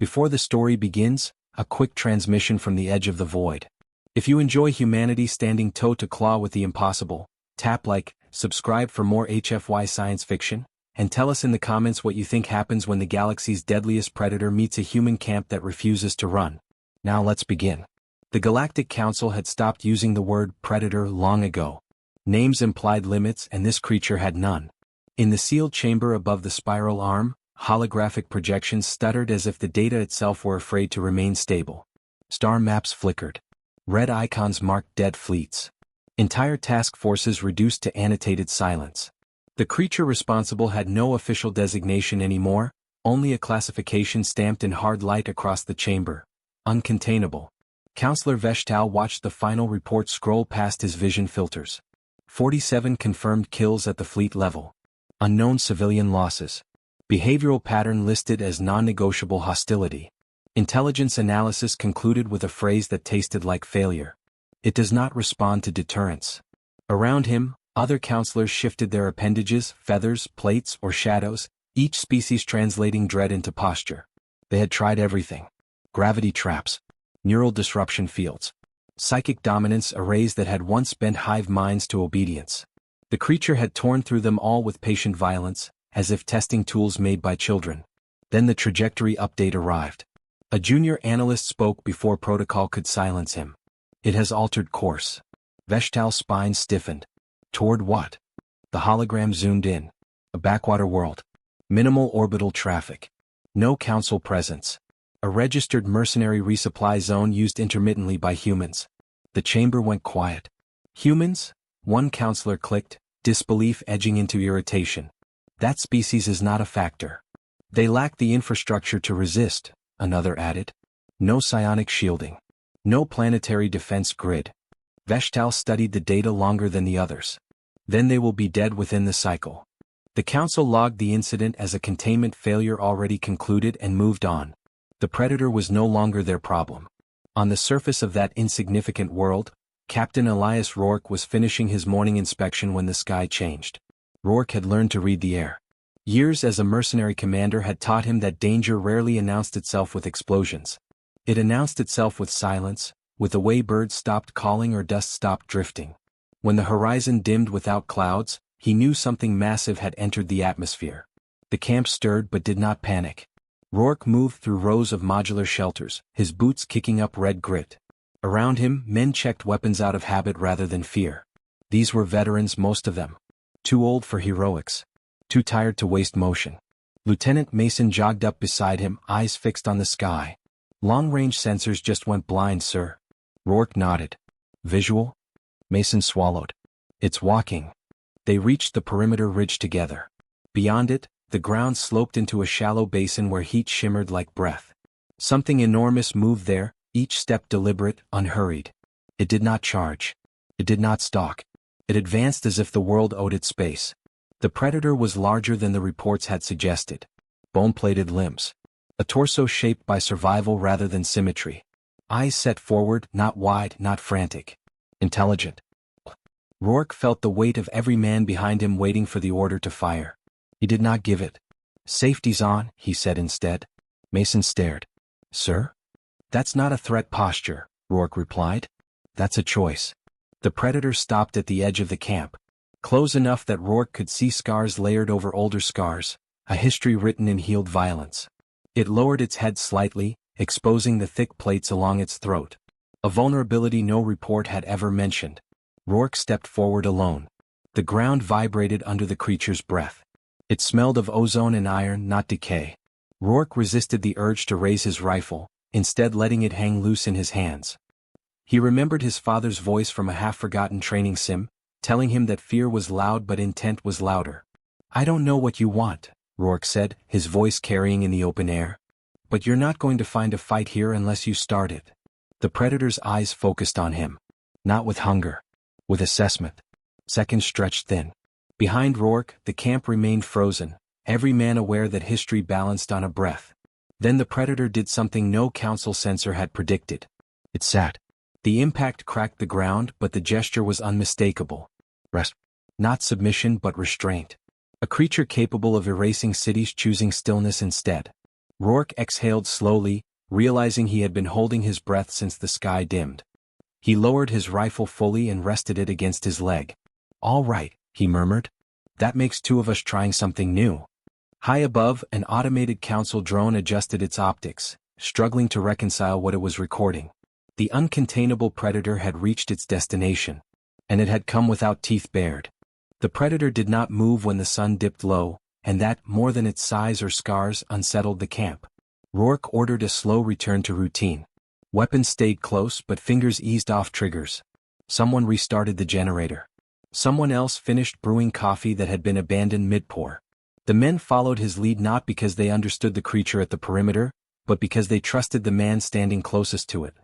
Before the story begins, a quick transmission from the edge of the void. If you enjoy humanity standing toe to claw with the impossible, tap like, subscribe for more HFY science fiction, and tell us in the comments what you think happens when the galaxy's deadliest predator meets a human camp that refuses to run. Now let's begin. The Galactic Council had stopped using the word predator long ago. Names implied limits, and this creature had none. In the sealed chamber above the spiral arm, holographic projections stuttered as if the data itself were afraid to remain stable. Star maps flickered. Red icons marked dead fleets. Entire task forces reduced to annotated silence. The creature responsible had no official designation anymore, only a classification stamped in hard light across the chamber. Uncontainable. Counselor Veshtal watched the final report scroll past his vision filters. 47 confirmed kills at the fleet level. Unknown civilian losses. Behavioral pattern listed as non-negotiable hostility. Intelligence analysis concluded with a phrase that tasted like failure. It does not respond to deterrence. Around him, other counselors shifted their appendages, feathers, plates, or shadows, each species translating dread into posture. They had tried everything. Gravity traps. Neural disruption fields. Psychic dominance arrays that had once bent hive minds to obedience. The creature had torn through them all with patient violence, as if testing tools made by children. Then the trajectory update arrived. A junior analyst spoke before protocol could silence him. It has altered course. Veshtal's spine stiffened. Toward what? The hologram zoomed in. A backwater world. Minimal orbital traffic. No council presence. A registered mercenary resupply zone used intermittently by humans. The chamber went quiet. Humans? One counselor clicked, disbelief edging into irritation. That species is not a factor. They lack the infrastructure to resist, another added. No psionic shielding. No planetary defense grid. Veshtal studied the data longer than the others. Then they will be dead within the cycle. The council logged the incident as a containment failure already concluded and moved on. The predator was no longer their problem. On the surface of that insignificant world, Captain Elias Rourke was finishing his morning inspection when the sky changed. Rourke had learned to read the air. Years as a mercenary commander had taught him that danger rarely announced itself with explosions. It announced itself with silence, with the way birds stopped calling or dust stopped drifting. When the horizon dimmed without clouds, he knew something massive had entered the atmosphere. The camp stirred but did not panic. Rourke moved through rows of modular shelters, his boots kicking up red grit. Around him, men checked weapons out of habit rather than fear. These were veterans, most of them. Too old for heroics. Too tired to waste motion. Lieutenant Mason jogged up beside him, eyes fixed on the sky. Long-range sensors just went blind, sir. Rourke nodded. Visual? Mason swallowed. It's walking. They reached the perimeter ridge together. Beyond it, the ground sloped into a shallow basin where heat shimmered like breath. Something enormous moved there, each step deliberate, unhurried. It did not charge. It did not stalk. It advanced as if the world owed it space. The predator was larger than the reports had suggested. Bone-plated limbs. A torso shaped by survival rather than symmetry. Eyes set forward, not wide, not frantic. Intelligent. Rourke felt the weight of every man behind him waiting for the order to fire. He did not give it. Safety's on, he said instead. Mason stared. Sir? That's not a threat posture, Rourke replied. That's a choice. The predator stopped at the edge of the camp. Close enough that Rourke could see scars layered over older scars, a history written in healed violence. It lowered its head slightly, exposing the thick plates along its throat. A vulnerability no report had ever mentioned. Rourke stepped forward alone. The ground vibrated under the creature's breath. It smelled of ozone and iron, not decay. Rourke resisted the urge to raise his rifle, instead letting it hang loose in his hands. He remembered his father's voice from a half-forgotten training sim, telling him that fear was loud but intent was louder. I don't know what you want, Rourke said, his voice carrying in the open air. But you're not going to find a fight here unless you start it. The predator's eyes focused on him. Not with hunger. With assessment. Seconds stretched thin. Behind Rourke, the camp remained frozen, every man aware that history balanced on a breath. Then the predator did something no council sensor had predicted. It sat. The impact cracked the ground, but the gesture was unmistakable. Rest. Not submission but restraint. A creature capable of erasing cities choosing stillness instead. Rourke exhaled slowly, realizing he had been holding his breath since the sky dimmed. He lowered his rifle fully and rested it against his leg. "All right," he murmured. "That makes two of us trying something new." High above, an automated council drone adjusted its optics, struggling to reconcile what it was recording. The uncontainable predator had reached its destination, and it had come without teeth bared. The predator did not move when the sun dipped low, and that, more than its size or scars, unsettled the camp. Rourke ordered a slow return to routine. Weapons stayed close, but fingers eased off triggers. Someone restarted the generator. Someone else finished brewing coffee that had been abandoned mid-pour. The men followed his lead not because they understood the creature at the perimeter, but because they trusted the man standing closest to it.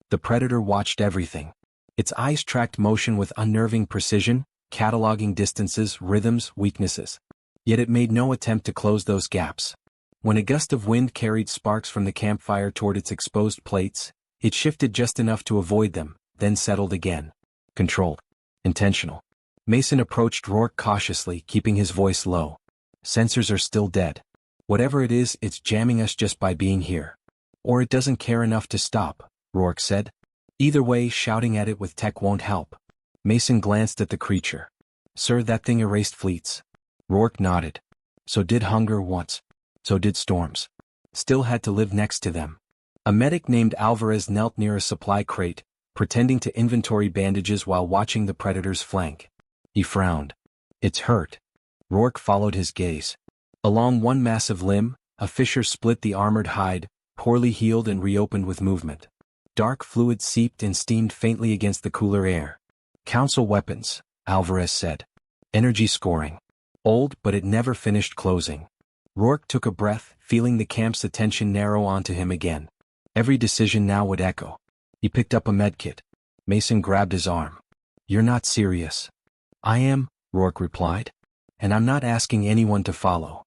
The predator watched everything. Its eyes tracked motion with unnerving precision, cataloging distances, rhythms, weaknesses. Yet it made no attempt to close those gaps. When a gust of wind carried sparks from the campfire toward its exposed plates, it shifted just enough to avoid them, then settled again. Controlled. Intentional. Mason approached Rourke cautiously, keeping his voice low. "Sensors are still dead. Whatever it is, it's jamming us just by being here. Or it doesn't care enough to stop," Rourke said. "Either way, shouting at it with tech won't help." Mason glanced at the creature. "Sir, that thing erased fleets." Rourke nodded. "So did hunger once. So did storms. Still had to live next to them." A medic named Alvarez knelt near a supply crate, pretending to inventory bandages while watching the predator's flank. He frowned. "It's hurt." Rourke followed his gaze. Along one massive limb, a fissure split the armored hide, poorly healed and reopened with movement. Dark fluid seeped and steamed faintly against the cooler air. "Council weapons," Alvarez said. "Energy scoring. Old, but it never finished closing." Rourke took a breath, feeling the camp's attention narrow onto him again. Every decision now would echo. He picked up a medkit. Mason grabbed his arm. "You're not serious." "I am," Rourke replied. "And I'm not asking anyone to follow."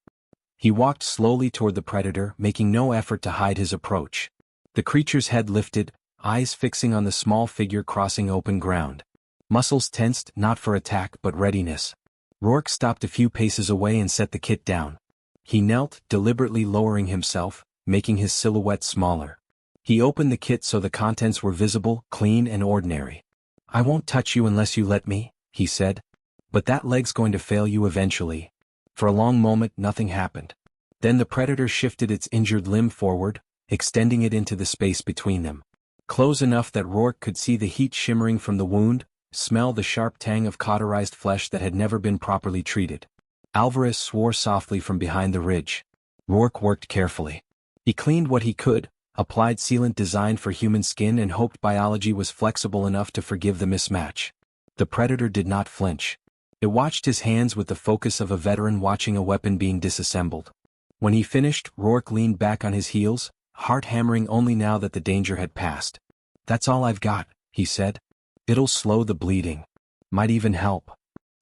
He walked slowly toward the predator, making no effort to hide his approach. The creature's head lifted, eyes fixing on the small figure crossing open ground. Muscles tensed, not for attack but readiness. Rourke stopped a few paces away and set the kit down. He knelt, deliberately lowering himself, making his silhouette smaller. He opened the kit so the contents were visible, clean and ordinary. "I won't touch you unless you let me," he said. "But that leg's going to fail you eventually." For a long moment nothing happened. Then the predator shifted its injured limb forward, extending it into the space between them. Close enough that Rourke could see the heat shimmering from the wound, smell the sharp tang of cauterized flesh that had never been properly treated. Alvarez swore softly from behind the ridge. Rourke worked carefully. He cleaned what he could, applied sealant designed for human skin and hoped biology was flexible enough to forgive the mismatch. The predator did not flinch. It watched his hands with the focus of a veteran watching a weapon being disassembled. When he finished, Rourke leaned back on his heels, heart hammering only now that the danger had passed. "That's all I've got," he said. "It'll slow the bleeding. Might even help."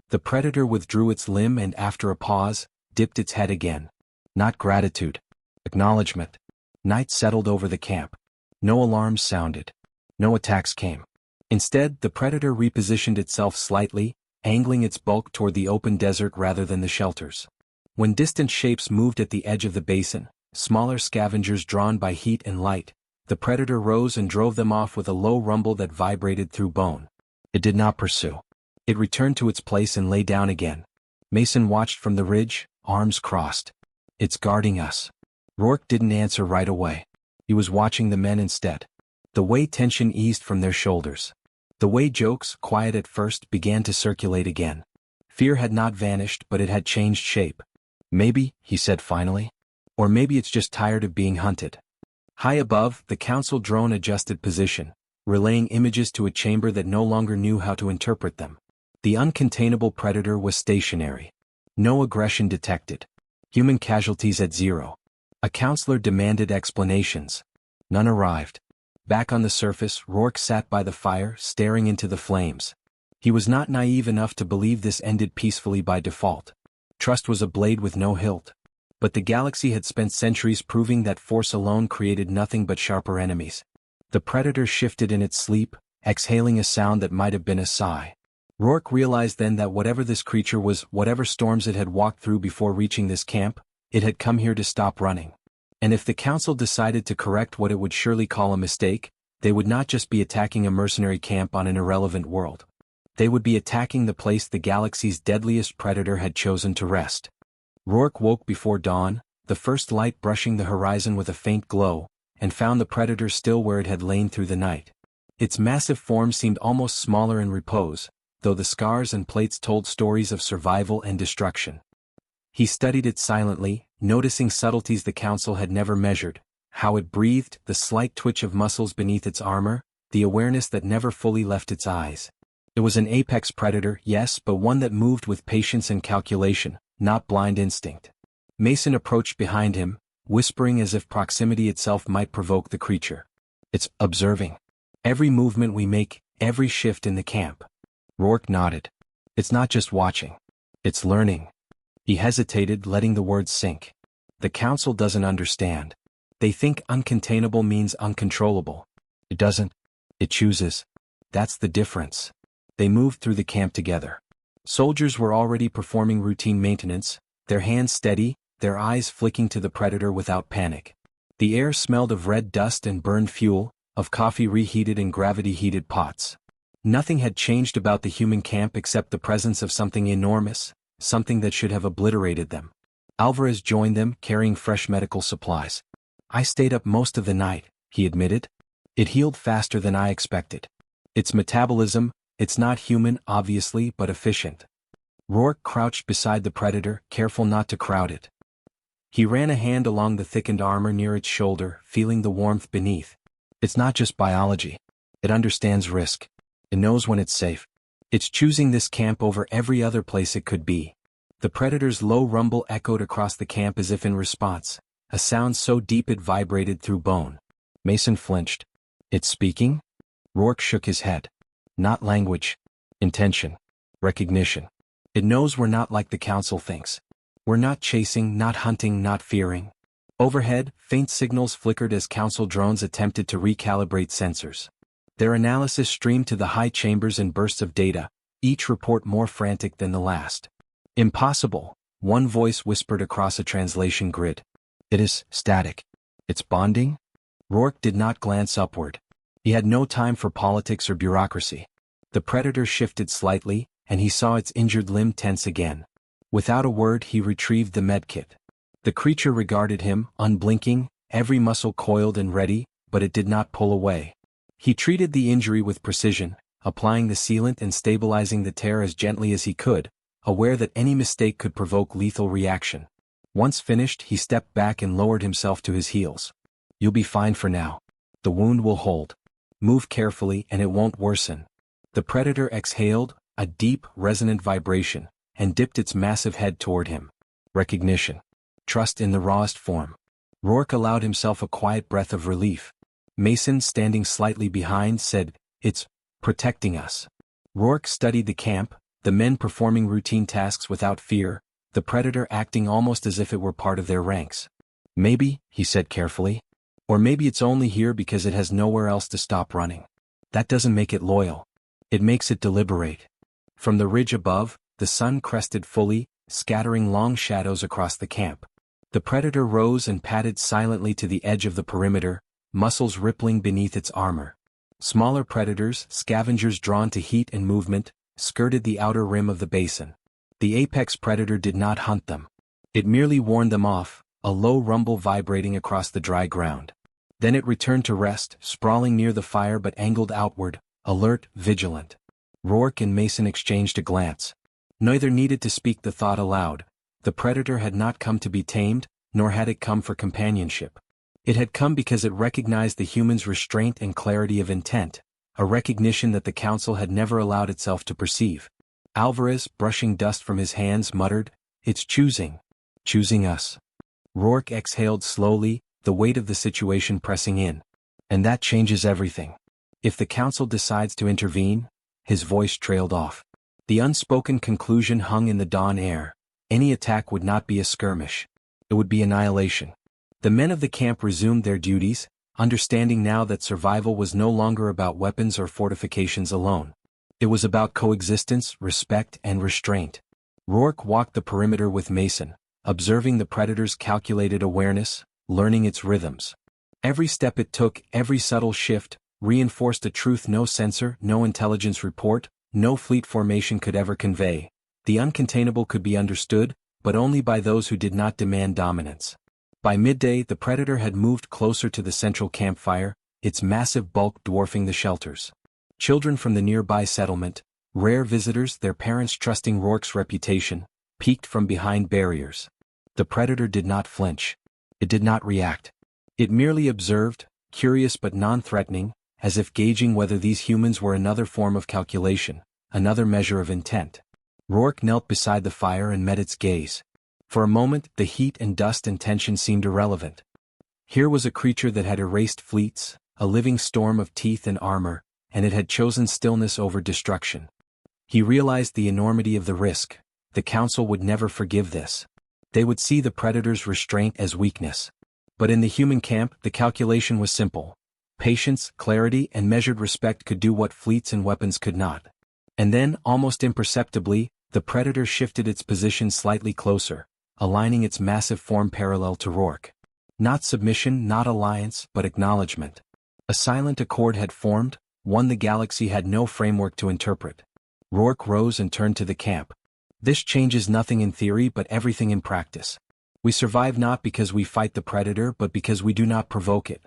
The predator withdrew its limb and after a pause, dipped its head again. Not gratitude. Acknowledgement. Night settled over the camp. No alarms sounded. No attacks came. Instead, the predator repositioned itself slightly, angling its bulk toward the open desert rather than the shelters. When distant shapes moved at the edge of the basin, smaller scavengers drawn by heat and light, the predator rose and drove them off with a low rumble that vibrated through bone. It did not pursue. It returned to its place and lay down again. Mason watched from the ridge, arms crossed. "It's guarding us." Rourke didn't answer right away. He was watching the men instead. The way tension eased from their shoulders. The way jokes, quiet at first, began to circulate again. Fear had not vanished, but it had changed shape. "Maybe," he said finally. "Or maybe it's just tired of being hunted." High above, the council drone adjusted position, relaying images to a chamber that no longer knew how to interpret them. The uncontainable predator was stationary. No aggression detected. Human casualties at zero. A counselor demanded explanations. None arrived. Back on the surface, Rourke sat by the fire, staring into the flames. He was not naive enough to believe this ended peacefully by default. Trust was a blade with no hilt. But the galaxy had spent centuries proving that force alone created nothing but sharper enemies. The predator shifted in its sleep, exhaling a sound that might have been a sigh. Rourke realized then that whatever this creature was, whatever storms it had walked through before reaching this camp, it had come here to stop running. And if the council decided to correct what it would surely call a mistake, they would not just be attacking a mercenary camp on an irrelevant world. They would be attacking the place the galaxy's deadliest predator had chosen to rest. Rourke woke before dawn, the first light brushing the horizon with a faint glow, and found the predator still where it had lain through the night. Its massive form seemed almost smaller in repose, though the scars and plates told stories of survival and destruction. He studied it silently, noticing subtleties the council had never measured, how it breathed, the slight twitch of muscles beneath its armor, the awareness that never fully left its eyes. It was an apex predator, yes, but one that moved with patience and calculation, not blind instinct. Mason approached behind him, whispering as if proximity itself might provoke the creature. "It's observing every movement we make, every shift in the camp." Rourke nodded. "It's not just watching. It's learning." He hesitated, letting the words sink. "The council doesn't understand. They think uncontainable means uncontrollable. It doesn't. It chooses. That's the difference." They moved through the camp together. Soldiers were already performing routine maintenance, their hands steady, their eyes flicking to the predator without panic. The air smelled of red dust and burned fuel, of coffee reheated in gravity-heated pots. Nothing had changed about the human camp except the presence of something enormous, something that should have obliterated them. Alvarez joined them, carrying fresh medical supplies. "I stayed up most of the night," he admitted. "It healed faster than I expected. Its metabolism, it's not human, obviously, but efficient." Rourke crouched beside the predator, careful not to crowd it. He ran a hand along the thickened armor near its shoulder, feeling the warmth beneath. "It's not just biology. It understands risk. It knows when it's safe. It's choosing this camp over every other place it could be." The predator's low rumble echoed across the camp as if in response, a sound so deep it vibrated through bone. Mason flinched. "It's speaking?" Rourke shook his head. "Not language. Intention. Recognition. It knows we're not like the council thinks. We're not chasing, not hunting, not fearing." Overhead, faint signals flickered as council drones attempted to recalibrate sensors. Their analysis streamed to the high chambers in bursts of data, each report more frantic than the last. "Impossible," one voice whispered across a translation grid. "It is static. It's bonding?" Rourke did not glance upward. He had no time for politics or bureaucracy. The predator shifted slightly, and he saw its injured limb tense again. Without a word, he retrieved the medkit. The creature regarded him, unblinking, every muscle coiled and ready, but it did not pull away. He treated the injury with precision, applying the sealant and stabilizing the tear as gently as he could, aware that any mistake could provoke lethal reaction. Once finished, he stepped back and lowered himself to his heels. "You'll be fine for now. The wound will hold. Move carefully and it won't worsen." The predator exhaled, a deep, resonant vibration, and dipped its massive head toward him. Recognition. Trust in the rawest form. Rourke allowed himself a quiet breath of relief. Mason, standing slightly behind, said, "It's protecting us." Rourke studied the camp, the men performing routine tasks without fear, the predator acting almost as if it were part of their ranks. "Maybe," he said carefully. "Or maybe it's only here because it has nowhere else to stop running. That doesn't make it loyal. It makes it deliberate." From the ridge above, the sun crested fully, scattering long shadows across the camp. The predator rose and padded silently to the edge of the perimeter, muscles rippling beneath its armor. Smaller predators, scavengers drawn to heat and movement, skirted the outer rim of the basin. The apex predator did not hunt them. It merely warned them off, a low rumble vibrating across the dry ground. Then it returned to rest, sprawling near the fire but angled outward, alert, vigilant. Rourke and Mason exchanged a glance. Neither needed to speak the thought aloud. The predator had not come to be tamed, nor had it come for companionship. It had come because it recognized the human's restraint and clarity of intent, a recognition that the council had never allowed itself to perceive. Alvarez, brushing dust from his hands, muttered, "It's choosing. Choosing us." Rourke exhaled slowly, the weight of the situation pressing in. "And that changes everything. If the council decides to intervene," his voice trailed off. The unspoken conclusion hung in the dawn air. Any attack would not be a skirmish. It would be annihilation. The men of the camp resumed their duties, understanding now that survival was no longer about weapons or fortifications alone. It was about coexistence, respect, and restraint. Rourke walked the perimeter with Mason, observing the predator's calculated awareness, learning its rhythms. Every step it took, every subtle shift, reinforced a truth no sensor, no intelligence report, no fleet formation could ever convey. The uncontainable could be understood, but only by those who did not demand dominance. By midday, the predator had moved closer to the central campfire, its massive bulk dwarfing the shelters. Children from the nearby settlement, rare visitors, their parents trusting Rourke's reputation, peeked from behind barriers. The predator did not flinch. It did not react. It merely observed, curious but non-threatening, as if gauging whether these humans were another form of calculation, another measure of intent. Rourke knelt beside the fire and met its gaze. For a moment, the heat and dust and tension seemed irrelevant. Here was a creature that had erased fleets, a living storm of teeth and armor, and it had chosen stillness over destruction. He realized the enormity of the risk. The council would never forgive this. They would see the predator's restraint as weakness. But in the human camp, the calculation was simple. Patience, clarity, and measured respect could do what fleets and weapons could not. And then, almost imperceptibly, the predator shifted its position slightly closer, aligning its massive form parallel to Rourke. Not submission, not alliance, but acknowledgement. A silent accord had formed, one the galaxy had no framework to interpret. Rourke rose and turned to the camp. This changes nothing in theory but everything in practice. We survive not because we fight the predator but because we do not provoke it.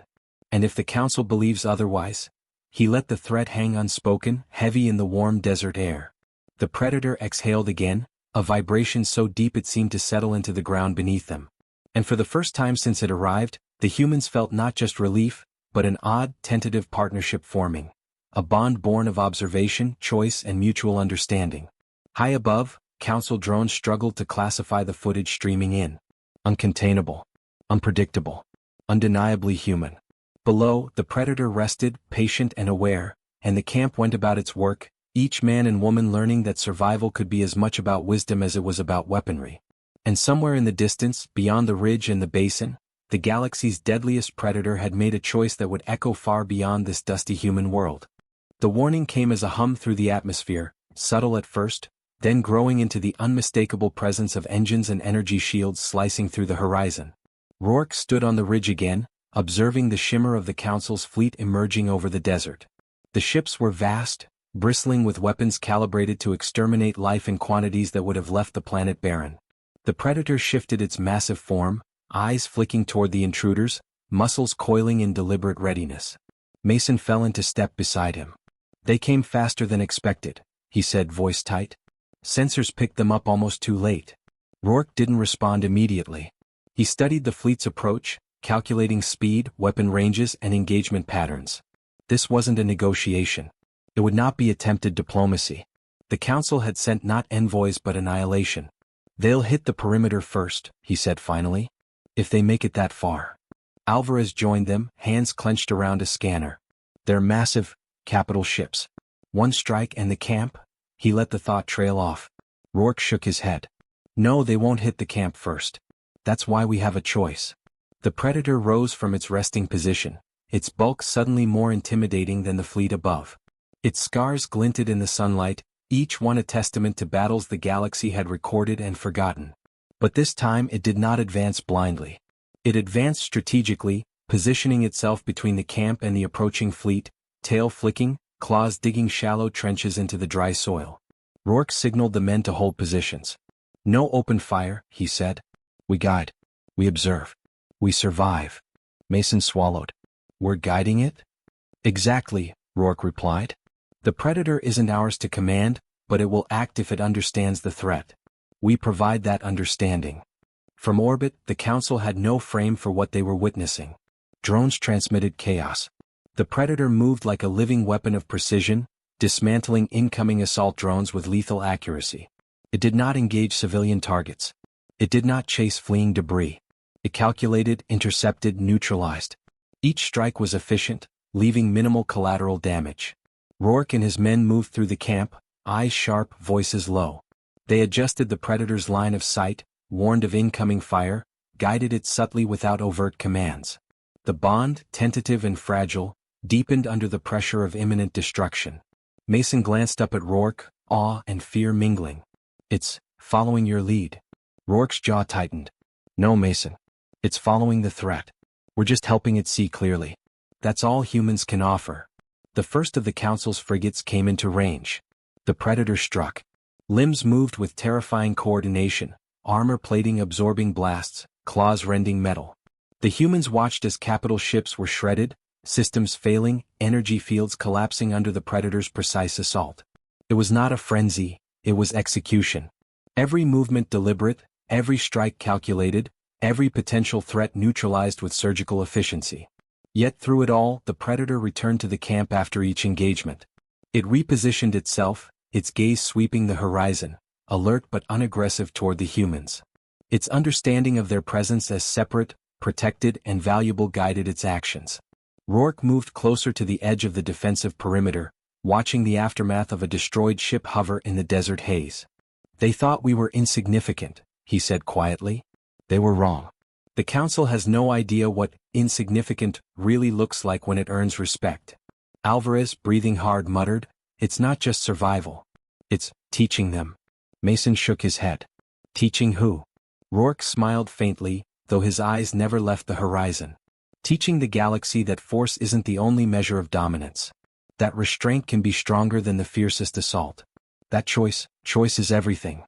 And if the council believes otherwise, he let the threat hang unspoken, heavy in the warm desert air. The predator exhaled again, a vibration so deep it seemed to settle into the ground beneath them. And for the first time since it arrived, the humans felt not just relief, but an odd, tentative partnership forming. A bond born of observation, choice, and mutual understanding. High above, council drones struggled to classify the footage streaming in. Uncontainable. Unpredictable. Undeniably human. Below, the predator rested, patient and aware, and the camp went about its work, each man and woman learning that survival could be as much about wisdom as it was about weaponry. And somewhere in the distance, beyond the ridge and the basin, the galaxy's deadliest predator had made a choice that would echo far beyond this dusty human world. The warning came as a hum through the atmosphere, subtle at first, then growing into the unmistakable presence of engines and energy shields slicing through the horizon. Rourke stood on the ridge again, observing the shimmer of the council's fleet emerging over the desert. The ships were vast, bristling with weapons calibrated to exterminate life in quantities that would have left the planet barren. The predator shifted its massive form, eyes flicking toward the intruders, muscles coiling in deliberate readiness. Mason fell into step beside him. "They came faster than expected," he said, voice tight. "Sensors picked them up almost too late." Rourke didn't respond immediately. He studied the fleet's approach, calculating speed, weapon ranges, and engagement patterns. This wasn't a negotiation. It would not be attempted diplomacy. The council had sent not envoys but annihilation. "They'll hit the perimeter first," he said finally. "If they make it that far." Alvarez joined them, hands clenched around a scanner. "They're massive, capital ships. One strike and the camp?" He let the thought trail off. Rourke shook his head. "No, they won't hit the camp first. That's why we have a choice." The predator rose from its resting position, its bulk suddenly more intimidating than the fleet above. Its scars glinted in the sunlight, each one a testament to battles the galaxy had recorded and forgotten. But this time it did not advance blindly. It advanced strategically, positioning itself between the camp and the approaching fleet, tail flicking, claws digging shallow trenches into the dry soil. Rourke signaled the men to hold positions. "No open fire," he said. "We guide. We observe. We survive." Mason swallowed. "We're guiding it?" "Exactly," Rourke replied. "The predator isn't ours to command, but it will act if it understands the threat. We provide that understanding." From orbit, the council had no frame for what they were witnessing. Drones transmitted chaos. The predator moved like a living weapon of precision, dismantling incoming assault drones with lethal accuracy. It did not engage civilian targets. It did not chase fleeing debris. It calculated, intercepted, neutralized. Each strike was efficient, leaving minimal collateral damage. Rourke and his men moved through the camp, eyes sharp, voices low. They adjusted the predator's line of sight, warned of incoming fire, guided it subtly without overt commands. The bond, tentative and fragile, deepened under the pressure of imminent destruction. Mason glanced up at Rourke, awe and fear mingling. "It's following your lead." Rourke's jaw tightened. "No, Mason. It's following the threat. We're just helping it see clearly. That's all humans can offer. The first of the Council's frigates came into range. The Predator struck. Limbs moved with terrifying coordination, armor plating absorbing blasts, claws rending metal. The humans watched as capital ships were shredded, systems failing, energy fields collapsing under the Predator's precise assault. It was not a frenzy, it was execution. Every movement deliberate, every strike calculated, every potential threat neutralized with surgical efficiency. Yet through it all, the Predator returned to the camp after each engagement. It repositioned itself, its gaze sweeping the horizon, alert but unaggressive toward the humans. Its understanding of their presence as separate, protected, and valuable guided its actions. Rourke moved closer to the edge of the defensive perimeter, watching the aftermath of a destroyed ship hover in the desert haze. "They thought we were insignificant," he said quietly. "They were wrong. The Council has no idea what insignificant really looks like when it earns respect." Alvarez, breathing hard, muttered, "It's not just survival. It's teaching them." Mason shook his head. "Teaching who?" Rourke smiled faintly, though his eyes never left the horizon. "Teaching the galaxy that force isn't the only measure of dominance. That restraint can be stronger than the fiercest assault. That choice is everything."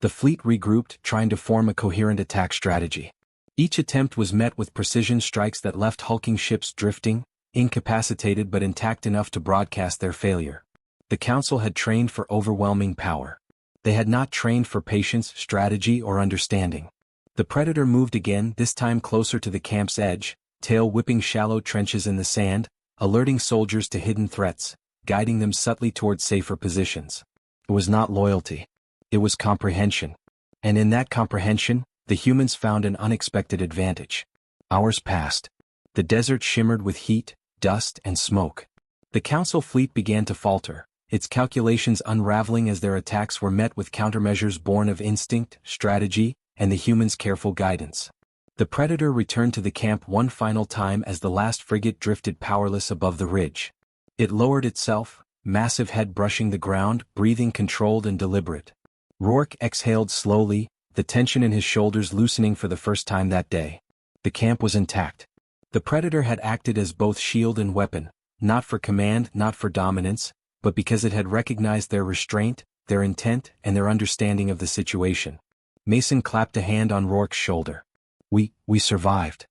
The fleet regrouped, trying to form a coherent attack strategy. Each attempt was met with precision strikes that left hulking ships drifting, incapacitated but intact enough to broadcast their failure. The Council had trained for overwhelming power. They had not trained for patience, strategy, or understanding. The Predator moved again, this time closer to the camp's edge, tail whipping shallow trenches in the sand, alerting soldiers to hidden threats, guiding them subtly toward safer positions. It was not loyalty. It was comprehension. And in that comprehension, the humans found an unexpected advantage. Hours passed. The desert shimmered with heat, dust, and smoke. The Council fleet began to falter, its calculations unraveling as their attacks were met with countermeasures born of instinct, strategy, and the humans' careful guidance. The Predator returned to the camp one final time as the last frigate drifted powerless above the ridge. It lowered itself, massive head brushing the ground, breathing controlled and deliberate. Rourke exhaled slowly, the tension in his shoulders loosening for the first time that day. The camp was intact. The Predator had acted as both shield and weapon, not for command, not for dominance, but because it had recognized their restraint, their intent, and their understanding of the situation. Mason clapped a hand on Rourke's shoulder. We survived."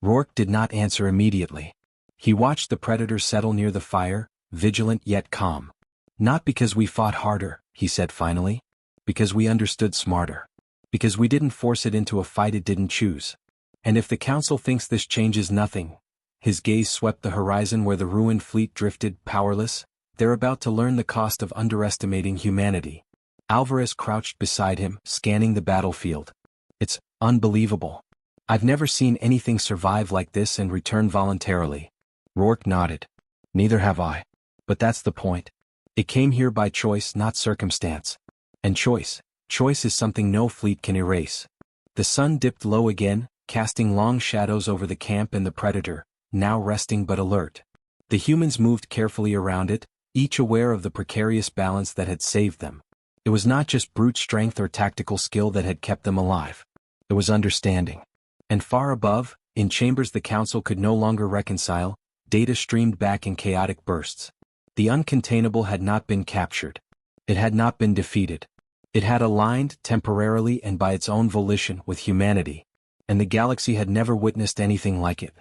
Rourke did not answer immediately. He watched the Predator settle near the fire, vigilant yet calm. "Not because we fought harder," he said finally. "Because we understood smarter. Because we didn't force it into a fight it didn't choose. And if the Council thinks this changes nothing," his gaze swept the horizon where the ruined fleet drifted, powerless, "they're about to learn the cost of underestimating humanity." Alvarez crouched beside him, scanning the battlefield. "It's unbelievable. I've never seen anything survive like this and return voluntarily." Rourke nodded. "Neither have I. But that's the point. It came here by choice, not circumstance. And choice is something no fleet can erase." The sun dipped low again, casting long shadows over the camp and the Predator, now resting but alert. The humans moved carefully around it, each aware of the precarious balance that had saved them. It was not just brute strength or tactical skill that had kept them alive. It was understanding. And far above, in chambers the Council could no longer reconcile, data streamed back in chaotic bursts. The Uncontainable had not been captured. It had not been defeated. It had aligned, temporarily and by its own volition, with humanity. And the galaxy had never witnessed anything like it.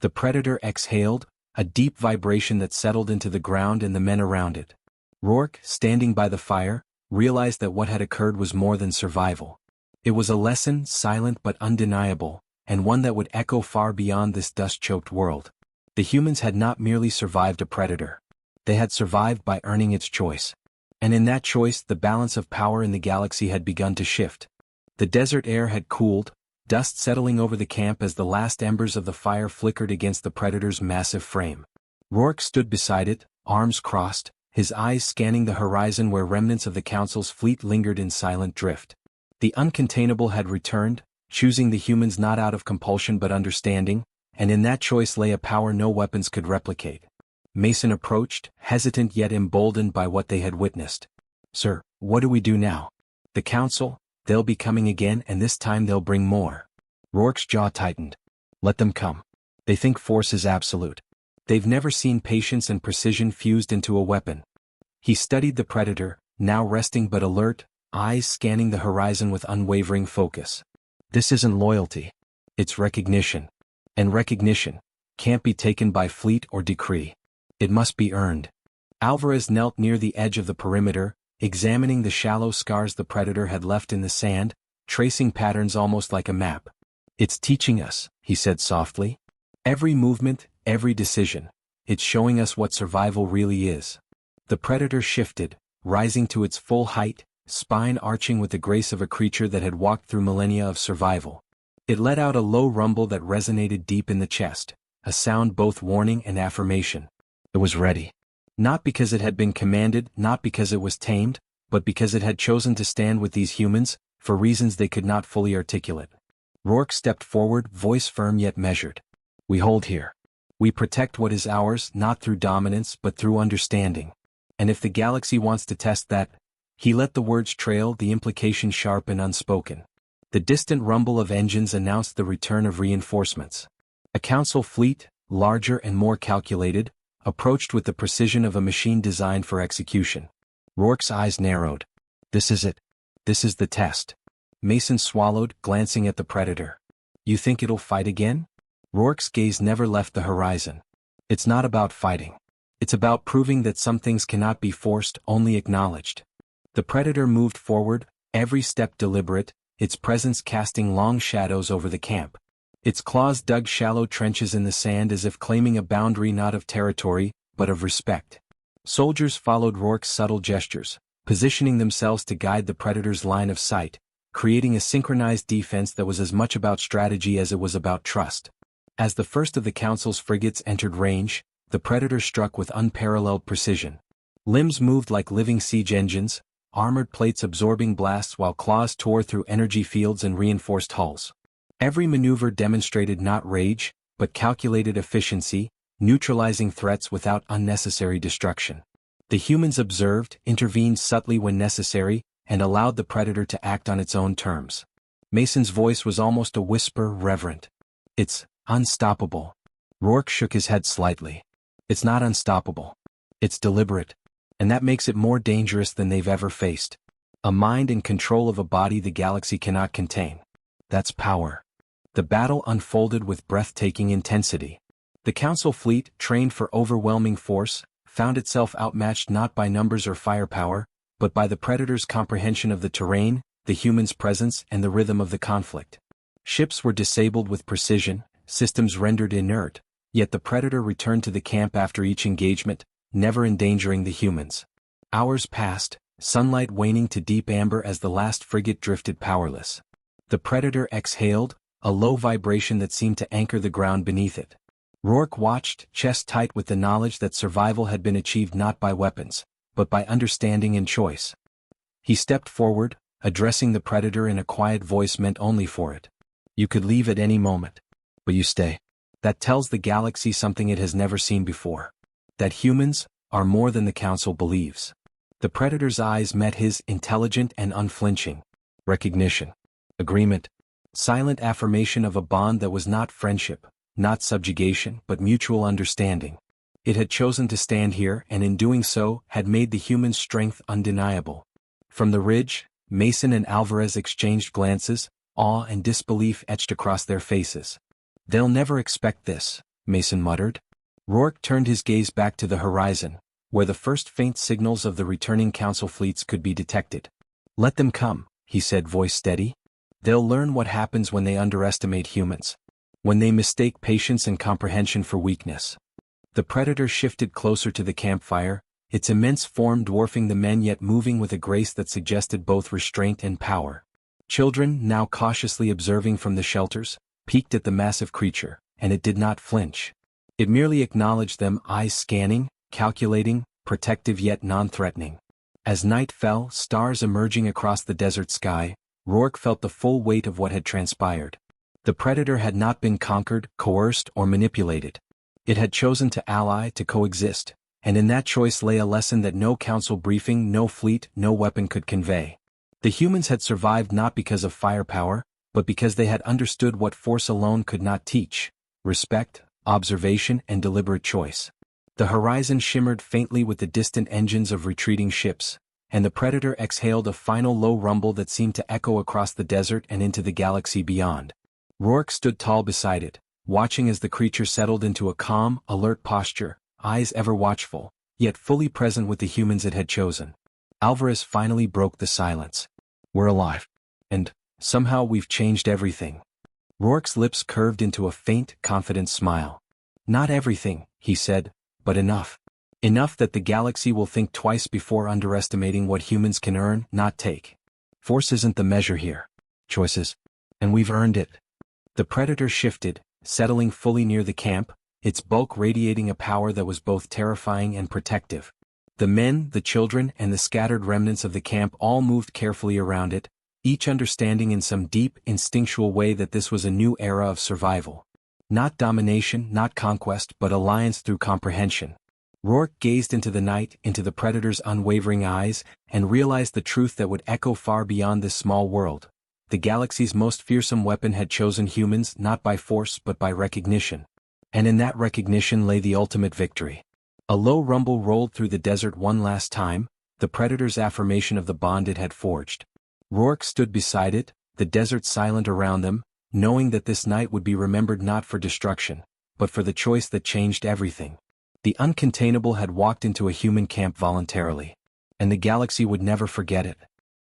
The Predator exhaled, a deep vibration that settled into the ground and the men around it. Rourke, standing by the fire, realized that what had occurred was more than survival. It was a lesson, silent but undeniable, and one that would echo far beyond this dust-choked world. The humans had not merely survived a Predator. They had survived by earning its choice. And in that choice, the balance of power in the galaxy had begun to shift. The desert air had cooled, dust settling over the camp as the last embers of the fire flickered against the Predator's massive frame. Rourke stood beside it, arms crossed, his eyes scanning the horizon where remnants of the Council's fleet lingered in silent drift. The Uncontainable had returned, choosing the humans not out of compulsion but understanding, and in that choice lay a power no weapons could replicate. Mason approached, hesitant yet emboldened by what they had witnessed. "Sir, what do we do now? The Council, they'll be coming again and this time they'll bring more." Rourke's jaw tightened. Let them come. They think force is absolute. They've never seen patience and precision fused into a weapon. He studied the predator, now resting but alert, eyes scanning the horizon with unwavering focus. This isn't loyalty. It's recognition. And recognition can't be taken by fleet or decree. It must be earned. Alvarez knelt near the edge of the perimeter, examining the shallow scars the predator had left in the sand, tracing patterns almost like a map. It's teaching us, he said softly. Every movement, every decision. It's showing us what survival really is. The predator shifted, rising to its full height, spine arching with the grace of a creature that had walked through millennia of survival. It let out a low rumble that resonated deep in the chest, a sound both warning and affirmation. It was ready. Not because it had been commanded, not because it was tamed, but because it had chosen to stand with these humans, for reasons they could not fully articulate. Rourke stepped forward, voice firm yet measured. We hold here. We protect what is ours, not through dominance but through understanding. And if the galaxy wants to test that, he let the words trail, the implication sharp and unspoken. The distant rumble of engines announced the return of reinforcements. A council fleet, larger and more calculated, approached with the precision of a machine designed for execution. Rourke's eyes narrowed. This is it. This is the test. Mason swallowed, glancing at the predator. You think it'll fight again? Rourke's gaze never left the horizon. It's not about fighting. It's about proving that some things cannot be forced, only acknowledged. The predator moved forward, every step deliberate, its presence casting long shadows over the camp. Its claws dug shallow trenches in the sand as if claiming a boundary not of territory, but of respect. Soldiers followed Rourke's subtle gestures, positioning themselves to guide the predator's line of sight, creating a synchronized defense that was as much about strategy as it was about trust. As the first of the council's frigates entered range, the predator struck with unparalleled precision. Limbs moved like living siege engines, armored plates absorbing blasts while claws tore through energy fields and reinforced hulls. Every maneuver demonstrated not rage, but calculated efficiency, neutralizing threats without unnecessary destruction. The humans observed, intervened subtly when necessary, and allowed the predator to act on its own terms. Mason's voice was almost a whisper, reverent. It's unstoppable. Rourke shook his head slightly. It's not unstoppable. It's deliberate. And that makes it more dangerous than they've ever faced. A mind in control of a body the galaxy cannot contain. That's power. The battle unfolded with breathtaking intensity. The Council fleet, trained for overwhelming force, found itself outmatched not by numbers or firepower, but by the Predator's comprehension of the terrain, the humans' presence, and the rhythm of the conflict. Ships were disabled with precision, systems rendered inert, yet the Predator returned to the camp after each engagement, never endangering the humans. Hours passed, sunlight waning to deep amber as the last frigate drifted powerless. The Predator exhaled, a low vibration that seemed to anchor the ground beneath it. Rourke watched, chest tight with the knowledge that survival had been achieved not by weapons, but by understanding and choice. He stepped forward, addressing the Predator in a quiet voice meant only for it. You could leave at any moment, but you stay. That tells the galaxy something it has never seen before. That humans are more than the Council believes. The Predator's eyes met his, intelligent and unflinching. Recognition. Agreement. Silent affirmation of a bond that was not friendship, not subjugation, but mutual understanding. It had chosen to stand here and in doing so had made the human strength undeniable. From the ridge, Mason and Alvarez exchanged glances, awe and disbelief etched across their faces. They'll never expect this, Mason muttered. Rourke turned his gaze back to the horizon, where the first faint signals of the returning Council fleets could be detected. Let them come, he said, voice steady. They'll learn what happens when they underestimate humans. When they mistake patience and comprehension for weakness. The Predator shifted closer to the campfire, its immense form dwarfing the men yet moving with a grace that suggested both restraint and power. Children, now cautiously observing from the shelters, peeked at the massive creature, and it did not flinch. It merely acknowledged them, eyes scanning, calculating, protective yet non-threatening. As night fell, stars emerging across the desert sky, Rourke felt the full weight of what had transpired. The Predator had not been conquered, coerced, or manipulated. It had chosen to ally, to coexist, and in that choice lay a lesson that no Council briefing, no fleet, no weapon could convey. The humans had survived not because of firepower, but because they had understood what force alone could not teach: respect, observation, and deliberate choice. The horizon shimmered faintly with the distant engines of retreating ships, and the Predator exhaled a final low rumble that seemed to echo across the desert and into the galaxy beyond. Rourke stood tall beside it, watching as the creature settled into a calm, alert posture, eyes ever watchful, yet fully present with the humans it had chosen. Alvarez finally broke the silence. "We're alive. And, somehow we've changed everything." Rourke's lips curved into a faint, confident smile. "Not everything," he said, "but enough. Enough that the galaxy will think twice before underestimating what humans can earn, not take. Force isn't the measure here. Choices. And we've earned it." The Predator shifted, settling fully near the camp, its bulk radiating a power that was both terrifying and protective. The men, the children, and the scattered remnants of the camp all moved carefully around it, each understanding in some deep, instinctual way that this was a new era of survival. Not domination, not conquest, but alliance through comprehension. Rourke gazed into the night, into the Predator's unwavering eyes, and realized the truth that would echo far beyond this small world. The galaxy's most fearsome weapon had chosen humans not by force but by recognition. And in that recognition lay the ultimate victory. A low rumble rolled through the desert one last time, the Predator's affirmation of the bond it had forged. Rourke stood beside it, the desert silent around them, knowing that this night would be remembered not for destruction, but for the choice that changed everything. The Uncontainable had walked into a human camp voluntarily. And the galaxy would never forget it.